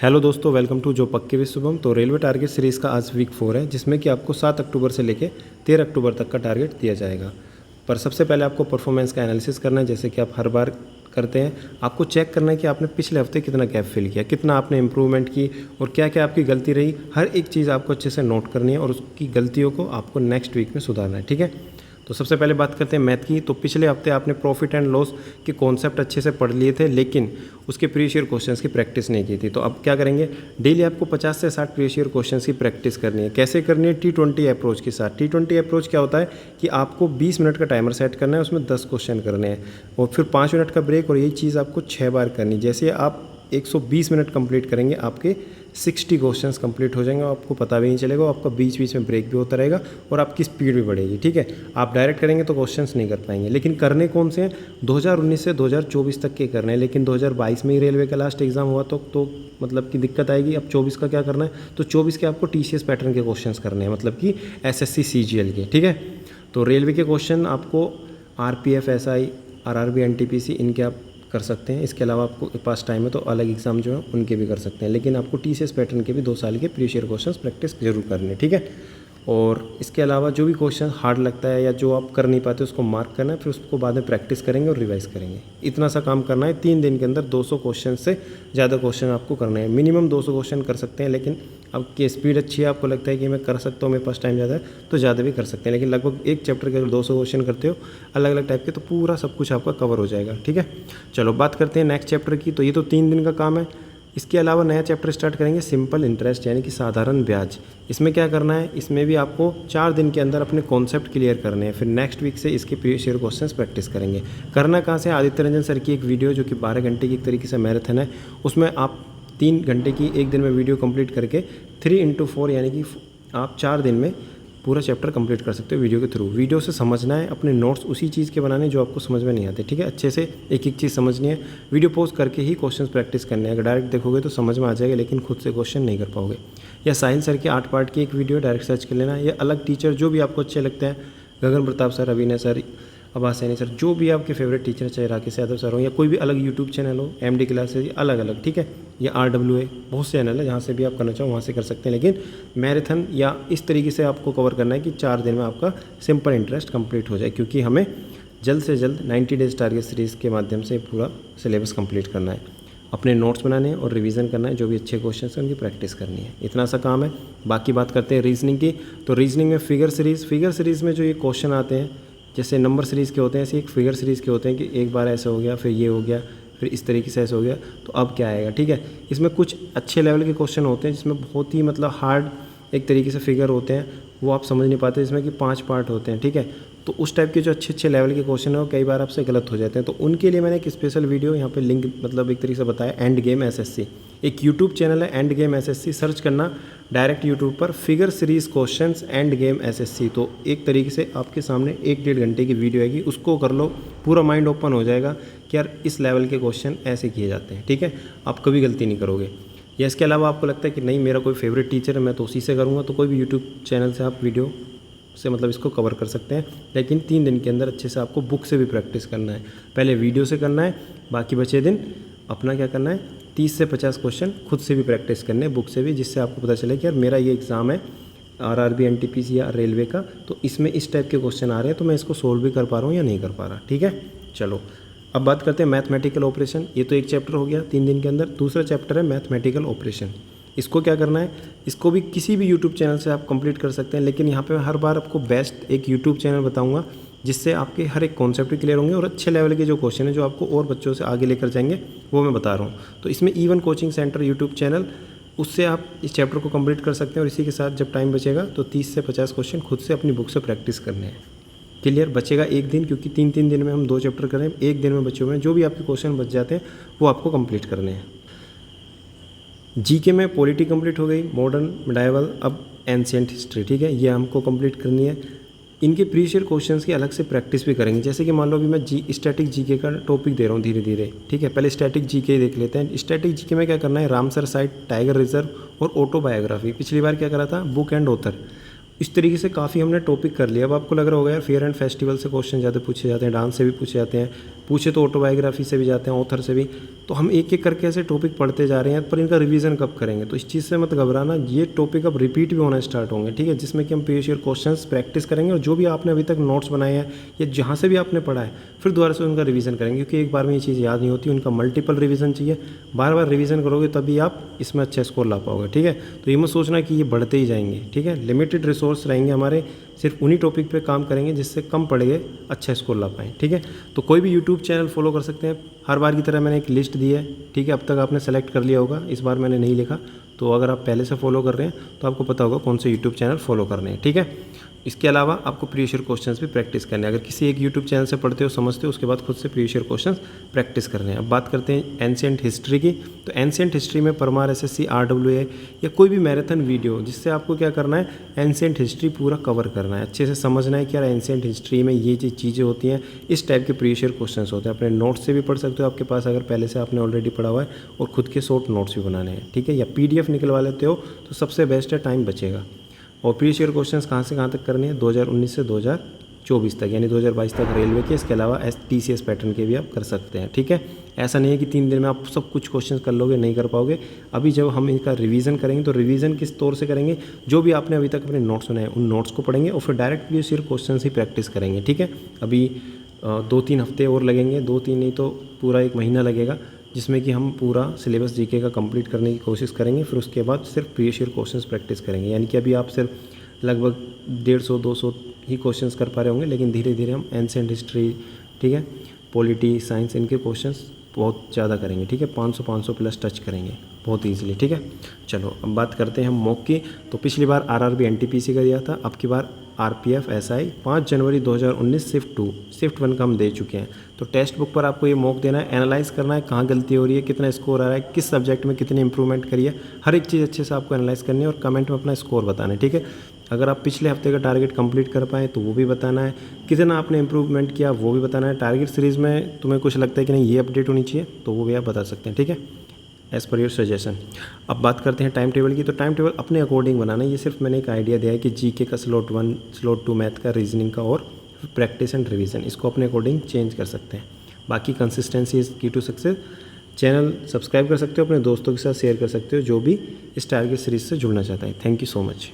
Hello दोस्तों, welcome to जो पक्के विद शुभम। तो रेलवे टारगेट सीरीज़ का आज वीक 4 है, जिसमें कि आपको 7 अक्टूबर से लेकर 13 अक्टूबर तक का टारगेट दिया जाएगा। पर सबसे पहले आपको परफॉर्मेंस का एनालिसिस करना है, जैसे कि आप हर बार करते हैं। आपको चेक करना है कि आपने पिछले हफ्ते कितना गैप फिल किया, कितना आपने इंप्रूवमेंट की और क्या क्या आपकी गलती रही। हर एक चीज़ आपको अच्छे से नोट करनी है और उसकी गलतियों को आपको नेक्स्ट वीक में सुधारना है, ठीक है। तो सबसे पहले बात करते हैं मैथ की। तो पिछले हफ्ते आपने प्रॉफिट एंड लॉस के कॉन्सेप्ट अच्छे से पढ़ लिए थे, लेकिन उसके प्रीवियस ईयर क्वेश्चंस की प्रैक्टिस नहीं की थी। तो अब क्या करेंगे, डेली आपको 50 से 60 प्रीवियस ईयर क्वेश्चंस की प्रैक्टिस करनी है। कैसे करनी है? T20 अप्रोच के साथ। T20 अप्रोच क्या होता है कि आपको 20 मिनट का टाइमर सेट करना है, उसमें 10 क्वेश्चन करने हैं और फिर 5 मिनट का ब्रेक, और यही चीज़ आपको 6 बार करनी। जैसे आप 120 मिनट कंप्लीट करेंगे, आपके 60 क्वेश्चंस कंप्लीट हो जाएंगे और आपको पता भी नहीं चलेगा। आपका बीच बीच में ब्रेक भी होता रहेगा और आपकी स्पीड भी बढ़ेगी, ठीक है। आप डायरेक्ट करेंगे तो क्वेश्चंस नहीं कर पाएंगे, लेकिन करने कौन से हैं? 2019 से 2024 तक के करने हैं। लेकिन 2022 में ही रेलवे का लास्ट एग्जाम हुआ तो मतलब कि दिक्कत आएगी। अब 24 का क्या करना है? तो 24 के आपको TCS पैटर्न के क्वेश्चंस करने हैं, मतलब कि SSC CGL के, ठीक है। तो रेलवे के क्वेश्चन आपको RPF SI RRB NTPC इनके आप कर सकते हैं। इसके अलावा आपको पास टाइम है तो अलग एग्जाम जो है उनके भी कर सकते हैं, लेकिन आपको TCS पैटर्न के भी 2 साल के प्रीवियस ईयर क्वेश्चंस प्रैक्टिस जरूर करनी है, ठीक है। और इसके अलावा जो भी क्वेश्चन हार्ड लगता है या जो आप कर नहीं पाते उसको मार्क करना है, फिर उसको बाद में प्रैक्टिस करेंगे और रिवाइज करेंगे। इतना सा काम करना है। 3 दिन के अंदर 200 क्वेश्चन से ज़्यादा क्वेश्चन आपको करने हैं। मिनिमम 200 क्वेश्चन कर सकते हैं, लेकिन आपकी स्पीड अच्छी है, आपको लगता है कि मैं कर सकता हूँ, मेरे पास टाइम ज़्यादा है, तो ज़्यादा भी कर सकते हैं। लेकिन लगभग एक चैप्टर के अगर 200 क्वेश्चन करते हो अलग अलग टाइप के, तो पूरा सब कुछ आपका कवर हो जाएगा, ठीक है। चलो बात करते हैं नेक्स्ट चैप्टर की। तो ये तो 3 दिन का काम है। इसके अलावा नया चैप्टर स्टार्ट करेंगे, सिंपल इंटरेस्ट, यानी कि साधारण ब्याज। इसमें क्या करना है? इसमें भी आपको 4 दिन के अंदर अपने कॉन्सेप्ट क्लियर करने हैं। फिर नेक्स्ट वीक से इसके प्रीवियस ईयर क्वेश्चंस प्रैक्टिस करेंगे। करना कहाँ से? आदित्य रंजन सर की एक वीडियो जो कि 12 घंटे की एक तरीके से मैराथन है, उसमें आप 3 घंटे की एक दिन में वीडियो कंप्लीट करके 3x4 यानी कि आप 4 दिन में पूरा चैप्टर कंप्लीट कर सकते हो वीडियो के थ्रू। वीडियो से समझना है, अपने नोट्स उसी चीज़ के बनाने जो आपको समझ में नहीं आते, ठीक है। अच्छे से एक एक चीज़ समझनी है। वीडियो पॉज करके ही क्वेश्चंस प्रैक्टिस करने हैं। अगर डायरेक्ट देखोगे तो समझ में आ जाएगा, लेकिन खुद से क्वेश्चन नहीं कर पाओगे। या साहिल सर के 8 पार्ट की एक वीडियो डायरेक्ट सर्च कर लेना। या अलग टीचर जो भी आपको अच्छे लगते हैं, गगन प्रताप सर, अभिनय सर, अब्बास सैनी सर, जो भी आपके फेवरेट टीचर, चाहे राकेश यादव सर हो या कोई भी अलग यूट्यूब चैनल हो, MD क्लासेज, अलग अलग, ठीक है। या RWA, बहुत से चैनल है जहाँ से भी आप करना चाहो वहाँ से कर सकते हैं। लेकिन मैराथन या इस तरीके से आपको कवर करना है कि 4 दिन में आपका सिंपल इंटरेस्ट कंप्लीट हो जाए, क्योंकि हमें जल्द से जल्द 90 डेज टारगेट सीरीज़ के माध्यम से पूरा सिलेबस कंप्लीट करना है। अपने नोट्स बनाने हैं और रिवीजन करना है। जो भी अच्छे क्वेश्चन हैं उनकी प्रैक्टिस करनी है। इतना सा काम है। बाकी बात करते हैं रीजनिंग की। तो रीजनिंग में फिगर सीरीज़ में जो ये क्वेश्चन आते हैं, जैसे नंबर सीरीज़ के होते हैं, ऐसे एक फिगर सीरीज़ के होते हैं कि एक बार ऐसा हो गया, फिर ये हो गया, फिर इस तरीके से ऐसा हो गया, तो अब क्या आएगा, ठीक है। इसमें कुछ अच्छे लेवल के क्वेश्चन होते हैं जिसमें बहुत ही मतलब हार्ड एक तरीके से फिगर होते हैं, वो आप समझ नहीं पाते, जिसमें कि 5 पार्ट होते हैं, ठीक है। तो उस टाइप के जो अच्छे लेवल के क्वेश्चन है वो कई बार आपसे गलत हो जाते हैं। तो उनके लिए मैंने एक स्पेशल वीडियो यहाँ पे लिंक मतलब एक तरीके से बताया, एंड गेम SSC। एक यूट्यूब चैनल है एंड गेम SSC, सर्च करना डायरेक्ट यूट्यूब पर, figure series questions end game SSC। तो एक तरीके से आपके सामने 1-1.5 घंटे की वीडियो आएगी, उसको कर लो, पूरा माइंड ओपन हो जाएगा कि यार इस लेवल के क्वेश्चन ऐसे किए जाते हैं, ठीक है। आप कभी गलती नहीं करोगे। या इसके अलावा आपको लगता है कि नहीं मेरा कोई फेवरेट टीचर है, मैं तो उसी से करूँगा, तो कोई भी यूट्यूब चैनल से आप वीडियो से मतलब इसको कवर कर सकते हैं। लेकिन 3 दिन के अंदर अच्छे से आपको बुक से भी प्रैक्टिस करना है। पहले वीडियो से करना है, बाकी बचे दिन अपना क्या करना है, 30 से 50 क्वेश्चन खुद से भी प्रैक्टिस करने हैं, बुक से भी, जिससे आपको पता चले कि यार मेरा ये एग्ज़ाम है RRB NTPC या रेलवे का, तो इसमें इस टाइप के क्वेश्चन आ रहे हैं, तो मैं इसको सोल्व भी कर पा रहा हूँ या नहीं कर पा रहा, ठीक है। चलो अब बात करते हैं मैथमेटिकल ऑपरेशन। ये तो एक चैप्टर हो गया 3 दिन के अंदर। दूसरा चैप्टर है मैथमेटिकल ऑपरेशन। इसको क्या करना है? इसको भी किसी भी यूट्यूब चैनल से आप कंप्लीट कर सकते हैं, लेकिन यहाँ पे मैं हर बार आपको बेस्ट एक यूट्यूब चैनल बताऊँगा, जिससे आपके हर एक कॉन्सेप्ट भी क्लियर होंगे और अच्छे लेवल के जो क्वेश्चन है जो आपको और बच्चों से आगे लेकर जाएंगे वो मैं बता रहा हूँ। तो इसमें even coaching centre YouTube channel, उससे आप इस चैप्टर को कंप्लीट कर सकते हैं। और इसी के साथ जब टाइम बचेगा तो 30 से 50 क्वेश्चन खुद से अपनी बुक से प्रैक्टिस करने हैं। क्लियर? बचेगा एक दिन, क्योंकि 3-3 दिन में हम 2 चैप्टर करें, एक दिन में बचे हुए हैं। जो भी आपके क्वेश्चन बच जाते हैं वो आपको कंप्लीट करने हैं। GK में पॉलिटी कंप्लीट हो गई, मॉडर्न, मिडाइवल, अब एंशिएंट हिस्ट्री, ठीक है। ये हमको कंप्लीट करनी है। इनके प्रीवियस ईयर क्वेश्चंस की अलग से प्रैक्टिस भी करेंगे। जैसे कि मान लो अभी मैं स्टैटिक GK का टॉपिक दे रहा हूँ धीरे धीरे, ठीक है। पहले स्टैटिक GK देख लेते हैं। स्टैटिक GK में क्या करना है, रामसर साइट, टाइगर रिजर्व और ऑटोबायोग्राफी। पिछली बार क्या करा था, बुक एंड ऑथर, इस तरीके से काफ़ी हमने टॉपिक कर लिया। अब आपको लग रहा होगा यार फेयर एंड फेस्टिवल से क्वेश्चन ज़्यादा पूछे जाते हैं, डांस से भी पूछे जाते हैं, पूछे तो ऑटोबायोग्राफी से भी जाते हैं, ऑथर से भी। तो हम एक एक करके ऐसे टॉपिक पढ़ते जा रहे हैं, पर इनका रिवीजन कब करेंगे? तो इस चीज़ से मत घबराना, ये टॉपिक अब रिपीट भी होना स्टार्ट होंगे, ठीक है, जिसमें कि हम प्रीवियस ईयर क्वेश्चंस प्रैक्टिस करेंगे और जो भी आपने अभी तक नोट्स बनाए हैं या जहाँ से भी आपने पढ़ा है फिर दोबारा से उनका रिवीजन करेंगे, क्योंकि एक बार में ये चीज़ याद नहीं होती, उनका मल्टीपल रिवीजन चाहिए। बार बार रिवीजन करोगे तभी आप इसमें अच्छा स्कोर ला पाओगे, ठीक है। तो ये मत सोचना कि ये बढ़ते ही जाएंगे, ठीक है। लिमिटेड रिसोर्स रहेंगे हमारे, सिर्फ उन्हीं टॉपिक पे काम करेंगे जिससे कम पड़ेंगे, अच्छा स्कोर ला पाएँ, ठीक है। तो कोई भी यूट्यूब चैनल फॉलो कर सकते हैं। हर बार की तरह मैंने एक लिस्ट दी है, ठीक है। अब तक आपने सेलेक्ट कर लिया होगा, इस बार मैंने नहीं लिखा। तो अगर आप पहले से फॉलो कर रहे हैं तो आपको पता होगा कौन से यूट्यूब चैनल फॉलो करने हैं, ठीक है। इसके अलावा आपको प्रीवियस ईयर क्वेश्चंस भी प्रैक्टिस करने हैं। अगर किसी एक यूट्यूब चैनल से पढ़ते हो, समझते हो, उसके बाद खुद से प्रीवियस ईयर क्वेश्चंस प्रैक्टिस करने हैं। अब बात करते हैं एंशिएंट हिस्ट्री की। तो एंशिएंट हिस्ट्री में परमार SSC RWA या कोई भी मैराथन वीडियो, जिससे आपको क्या करना है, एंशिएंट हिस्ट्री पूरा कवर करना है, अच्छे से समझना है कि यार एंशिएंट हिस्ट्री में ये चीज़ें होती हैं, इस टाइप के प्रीवियस ईयर क्वेश्चंस होते हैं। अपने नोट्स से भी पढ़ सकते हो आपके पास, अगर पहले से आपने ऑलरेडी पढ़ा हुआ है, और खुद के शॉर्ट नोट्स भी बनाने हैं, ठीक है। या PDF निकलवा लेते हो तो सबसे बेस्ट है, टाइम बचेगा। और प्रीवियस ईयर क्वेश्चंस कहाँ से कहाँ तक करने हैं, 2019 से 2024 तक, यानी 2022 तक रेलवे के। इसके अलावा TCS पैटर्न के भी आप कर सकते हैं, ठीक है। ऐसा नहीं है कि 3 दिन में आप सब कुछ क्वेश्चंस कर लोगे, नहीं कर पाओगे। अभी जब हम इनका रिवीजन करेंगे तो रिवीजन किस तौर से करेंगे, जो भी आपने अभी तक अपने नोट्स बनाए उन नोट्स को पढ़ेंगे और फिर डायरेक्ट प्रीवियस ईयर क्वेश्चन ही प्रैक्टिस करेंगे, ठीक है। अभी 2-3 हफ्ते और लगेंगे, 2-3 नहीं तो पूरा 1 महीना लगेगा, जिसमें कि हम पूरा सिलेबस GK का कंप्लीट करने की कोशिश करेंगे। फिर उसके बाद सिर्फ प्रीवियस ईयर क्वेश्चंस प्रैक्टिस करेंगे। यानी कि अभी आप सिर्फ लगभग 150-200 ही क्वेश्चंस कर पा रहे होंगे, लेकिन धीरे धीरे हम एंशिएंट हिस्ट्री, ठीक है, पॉलिटी, साइंस, इनके क्वेश्चंस बहुत ज़्यादा करेंगे, ठीक है। 500 प्लस टच करेंगे बहुत ईजिली, ठीक है। चलो अब बात करते हैं हम मॉक की। तो पिछली बार RRB NTPC का दिया था, अब की बार RPF SI 5 जनवरी 2019 शिफ्ट 1 का हम दे चुके हैं। तो टेक्स्ट बुक पर आपको ये मॉक देना है, एनालाइज करना है कहाँ गलती हो रही है, कितना स्कोर आ रहा है, किस सब्जेक्ट में कितनी इंप्रूवमेंट करी है, हर एक चीज़ अच्छे से आपको एनालाइज करनी है और कमेंट में अपना स्कोर बताना है, ठीक है। अगर आप पिछले हफ्ते का टारगेट कंप्लीट कर पाए तो वो भी बताना है, कितना आपने इंप्रूवमेंट किया वो भी बताना है। टारगेट सीरीज़ में तुम्हें कुछ लगता है कि नहीं ये अपडेट होनी चाहिए तो वो भी आप बता सकते हैं, ठीक है, एज़ पर योर सजेशन। अब बात करते हैं टाइम टेबल की। तो टाइम टेबल अपने अकॉर्डिंग बनाना है, ये सिर्फ मैंने एक आइडिया दिया है कि GK का स्लॉट 1, स्लॉट 2 मैथ का, रीजनिंग का और प्रैक्टिस एंड रिवीजन, इसको अपने अकॉर्डिंग चेंज कर सकते हैं। बाकी कंसिस्टेंसी इज़ की टू सक्सेस। चैनल सब्सक्राइब कर सकते हो, अपने दोस्तों के साथ शेयर कर सकते हो जो भी इस टारगेट सीरीज से जुड़ना चाहता है। Thank you so much.